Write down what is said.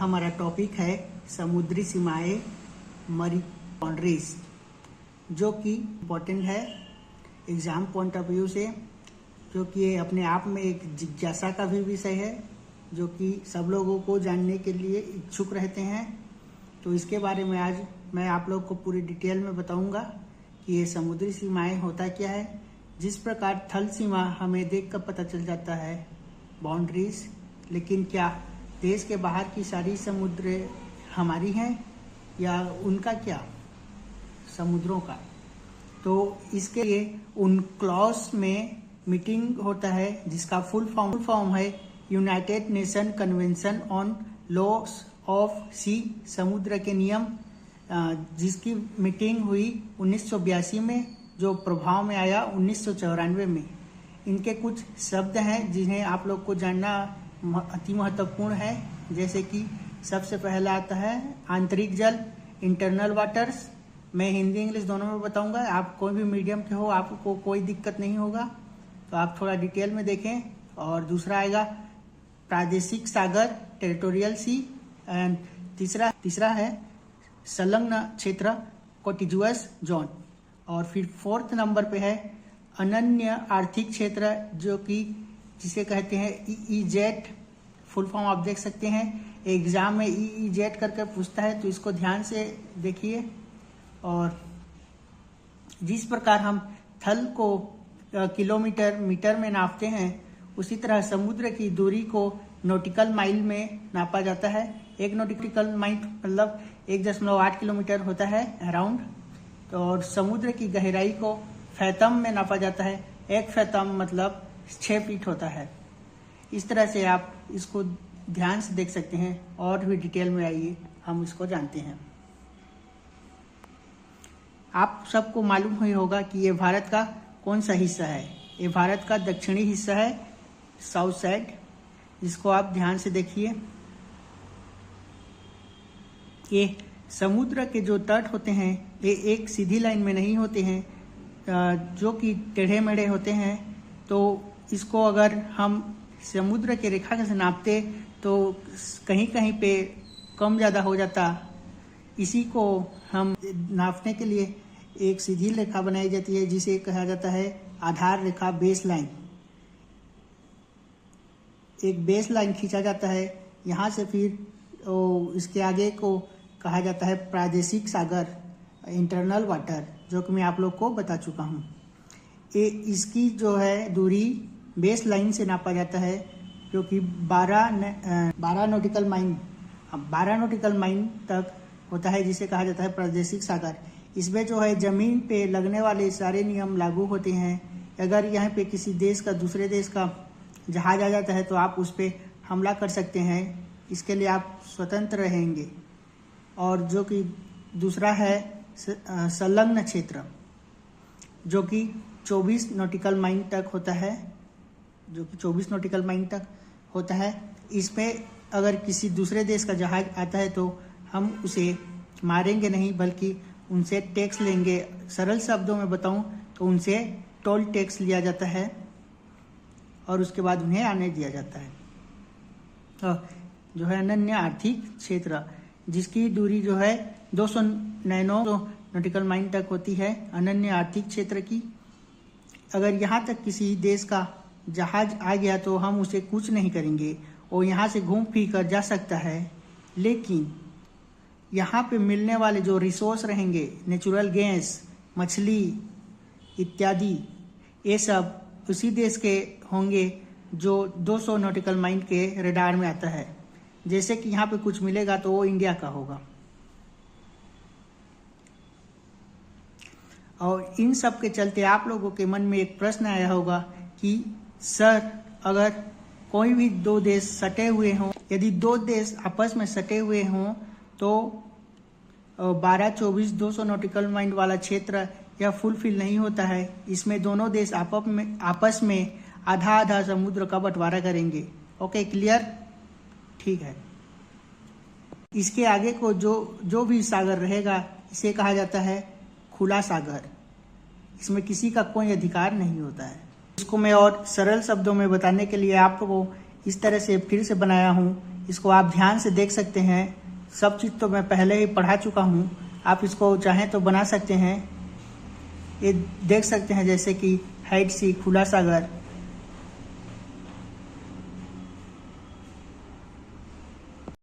हमारा टॉपिक है समुद्री सीमाएं, मरीन बाउंड्रीज, जो कि इम्पोर्टेंट है एग्ज़ाम पॉइंट ऑफ व्यू से, जो कि ये अपने आप में एक जिज्ञासा का भी विषय है, जो कि सब लोगों को जानने के लिए इच्छुक रहते हैं। तो इसके बारे में आज मैं आप लोग को पूरी डिटेल में बताऊंगा कि ये समुद्री सीमाएं होता क्या है। जिस प्रकार थल सीमा हमें देखकर पता चल जाता है बाउंड्रीज, लेकिन क्या देश के बाहर की सारी समुद्र हमारी हैं या उनका क्या समुद्रों का। तो इसके लिए उन क्लॉज में मीटिंग होता है जिसका फुल फॉर्म है United Nation convention on laws of sea, समुद्र के नियम, जिसकी मीटिंग हुई 1982 में, जो प्रभाव में आया 1994 में। इनके कुछ शब्द हैं जिन्हें आप लोग को जानना अति महत्वपूर्ण है, जैसे कि सबसे पहला आता है आंतरिक जल, इंटरनल वाटर्स। मैं हिंदी इंग्लिश दोनों में बताऊंगा, आप कोई भी मीडियम के हो आपको कोई दिक्कत नहीं होगा, तो आप थोड़ा डिटेल में देखें। और दूसरा आएगा प्रादेशिक सागर, टेरिटोरियल सी, एंड तीसरा है संलग्न क्षेत्र, कॉन्टिग्युअस जोन। और फिर फोर्थ नंबर पे है अनन्य आर्थिक क्षेत्र, जो कि जिसे कहते हैं EEZ, फुल फॉर्म आप देख सकते हैं। एग्जाम में EEZ करके पूछता है, तो इसको ध्यान से देखिए। और जिस प्रकार हम थल को किलोमीटर मीटर में नापते हैं, उसी तरह समुद्र की दूरी को नॉटिकल माइल में नापा जाता है। एक नॉटिकल माइल मतलब 1.8 किलोमीटर होता है अराउंड। तो और समुद्र की गहराई को फैथम में नापा जाता है। एक फैथम मतलब 6 फीट होता है। इस तरह से आप इसको ध्यान से देख सकते हैं। और भी डिटेल में आइए हम इसको जानते हैं। आप सबको मालूम ही होगा कि ये भारत का कौन सा हिस्सा है। ये भारत का दक्षिणी हिस्सा है, साउथ साइड, जिसको आप ध्यान से देखिए। ये समुद्र के जो तट होते हैं ये एक सीधी लाइन में नहीं होते हैं, जो कि टेढ़े मेढ़े होते हैं। तो इसको अगर हम समुद्र के रेखा से नापते तो कहीं कहीं पे कम ज़्यादा हो जाता। इसी को हम नापने के लिए एक सीधी रेखा बनाई जाती है, जिसे कहा जाता है आधार रेखा, बेस लाइन। एक बेस लाइन खींचा जाता है यहाँ से, फिर इसके आगे को कहा जाता है प्रादेशिक सागर, इंटरनल वाटर, जो कि मैं आप लोग को बता चुका हूँ। इसकी जो है दूरी बेस लाइन से नापा जाता है, जो कि 12 नॉटिकल माइल तक होता है, जिसे कहा जाता है प्रादेशिक सागर। इसमें जो है जमीन पे लगने वाले सारे नियम लागू होते हैं। अगर यहाँ पे किसी देश का दूसरे देश का जहाज आ जाता है तो आप उस पर हमला कर सकते हैं, इसके लिए आप स्वतंत्र रहेंगे। और जो कि दूसरा है संलग्न क्षेत्र, जो कि 24 नॉटिकल माइल तक होता है, इसमें अगर किसी दूसरे देश का जहाज आता है तो हम उसे मारेंगे नहीं, बल्कि उनसे टैक्स लेंगे। सरल शब्दों में बताऊं तो उनसे टोल टैक्स लिया जाता है और उसके बाद उन्हें आने दिया जाता है। तो जो है अनन्य आर्थिक क्षेत्र, जिसकी दूरी जो है 200 नॉटिकल माइल तक होती है, अनन्य आर्थिक क्षेत्र की। अगर यहाँ तक किसी देश का जहाज आ गया तो हम उसे कुछ नहीं करेंगे, और यहाँ से घूम फिर कर जा सकता है। लेकिन यहाँ पे मिलने वाले जो रिसोर्स रहेंगे, नेचुरल गैस, मछली इत्यादि, ये सब उसी देश के होंगे जो 200 नॉटिकल माइल के रडार में आता है। जैसे कि यहाँ पे कुछ मिलेगा तो वो इंडिया का होगा। और इन सब के चलते आप लोगों के मन में एक प्रश्न आया होगा कि सर, अगर कोई भी दो देश सटे हुए हों, यदि दो देश आपस में सटे हुए हों तो 12-24 200 नॉटिकल माइल वाला क्षेत्र यह फुलफिल नहीं होता है। इसमें दोनों देश आपस में आधा आधा समुद्र का बंटवारा करेंगे। Okay, clear? ठीक है। इसके आगे को जो भी सागर रहेगा, इसे कहा जाता है खुला सागर। इसमें किसी का कोई अधिकार नहीं होता है। इसको मैं और सरल शब्दों में बताने के लिए आपको इस तरह से फिर से बनाया हूँ इसको आप ध्यान से देख सकते हैं। सब चीज़ तो मैं पहले ही पढ़ा चुका हूँ, आप इसको चाहें तो बना सकते हैं। ये देख सकते हैं जैसे कि हाइड सी खुला सागर,